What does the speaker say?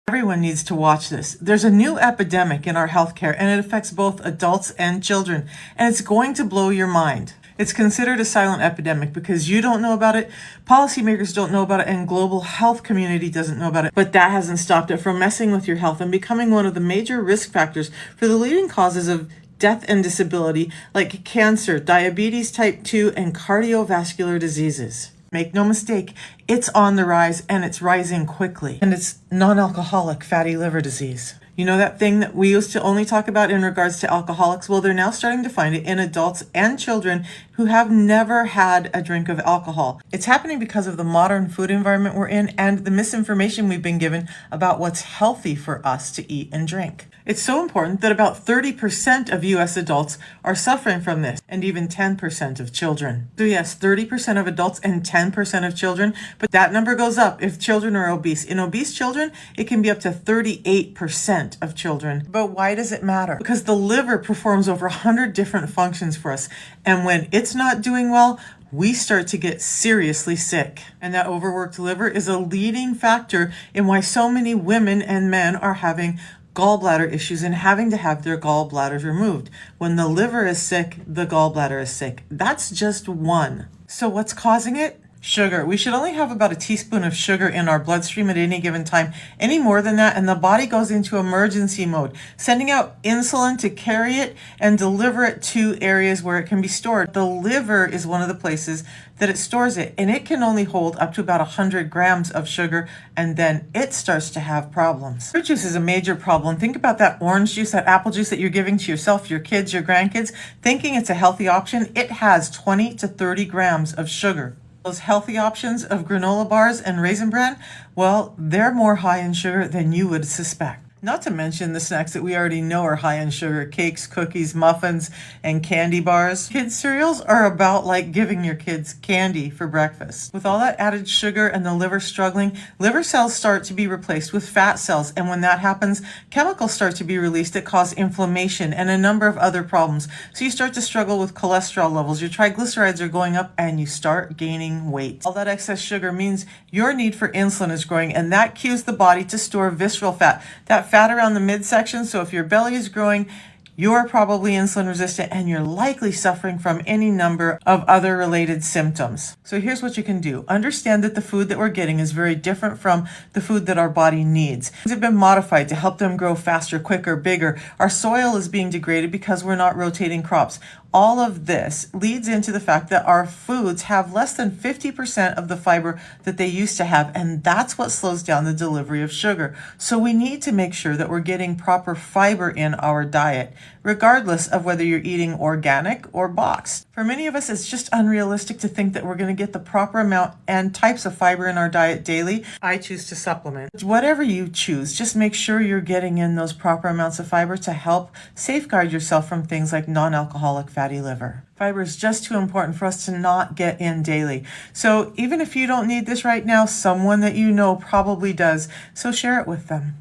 Everyone needs to watch this. There's a new epidemic in our healthcare, and it affects both adults and children, and it's going to blow your mind. It's considered a silent epidemic because you don't know about it, policymakers don't know about it, and global health community doesn't know about it. But that hasn't stopped it from messing with your health and becoming one of the major risk factors for the leading causes of death and disability, like cancer, diabetes type 2, and cardiovascular diseases. Make no mistake, it's on the rise, and it's rising quickly. And it's non-alcoholic fatty liver disease. You know that thing that we used to only talk about in regards to alcoholics? Well, they're now starting to find it in adults and children who have never had a drink of alcohol. It's happening because of the modern food environment we're in and the misinformation we've been given about what's healthy for us to eat and drink. It's so important that about 30% of US adults are suffering from this, and even 10% of children. So yes, 30% of adults and 10% of children, but that number goes up if children are obese. In obese children, it can be up to 38% of children. But why does it matter? Because the liver performs over 100 different functions for us, and when it's not doing well, we start to get seriously sick. And that overworked liver is a leading factor in why so many women and men are having gallbladder issues and having to have their gallbladders removed. When the liver is sick, the gallbladder is sick. That's just one. So what's causing it? Sugar. We should only have about a teaspoon of sugar in our bloodstream at any given time. Any more than that, and the body goes into emergency mode, sending out insulin to carry it and deliver it to areas where it can be stored. The liver is one of the places that it stores it, and it can only hold up to about 100 grams of sugar, and then it starts to have problems. Fruit juice is a major problem. Think about that orange juice, that apple juice that you're giving to yourself, your kids, your grandkids, thinking it's a healthy option. It has 20 to 30 grams of sugar. Those healthy options of granola bars and Raisin Bran, well, they're more high in sugar than you would suspect. Not to mention the snacks that we already know are high in sugar: cakes, cookies, muffins, and candy bars. Kids' cereals are about like giving your kids candy for breakfast. With all that added sugar and the liver struggling, liver cells start to be replaced with fat cells. And when that happens, chemicals start to be released that cause inflammation and a number of other problems. So you start to struggle with cholesterol levels. Your triglycerides are going up and you start gaining weight. All that excess sugar means your need for insulin is growing, and that cues the body to store visceral fat. That fat around the midsection. So if your belly is growing, you're probably insulin resistant, and you're likely suffering from any number of other related symptoms. So here's what you can do. Understand that the food that we're getting is very different from the food that our body needs. Things have been modified to help them grow faster, quicker, bigger. Our soil is being degraded because we're not rotating crops. All of this leads into the fact that our foods have less than 50% of the fiber that they used to have, and that's what slows down the delivery of sugar. So we need to make sure that we're getting proper fiber in our diet, regardless of whether you're eating organic or boxed. For many of us, it's just unrealistic to think that we're going to get the proper amount and types of fiber in our diet daily. I choose to supplement. Whatever you choose, just make sure you're getting in those proper amounts of fiber to help safeguard yourself from things like non-alcoholic fatty liver. Fiber is just too important for us to not get in daily. So even if you don't need this right now, someone that you know probably does. So share it with them.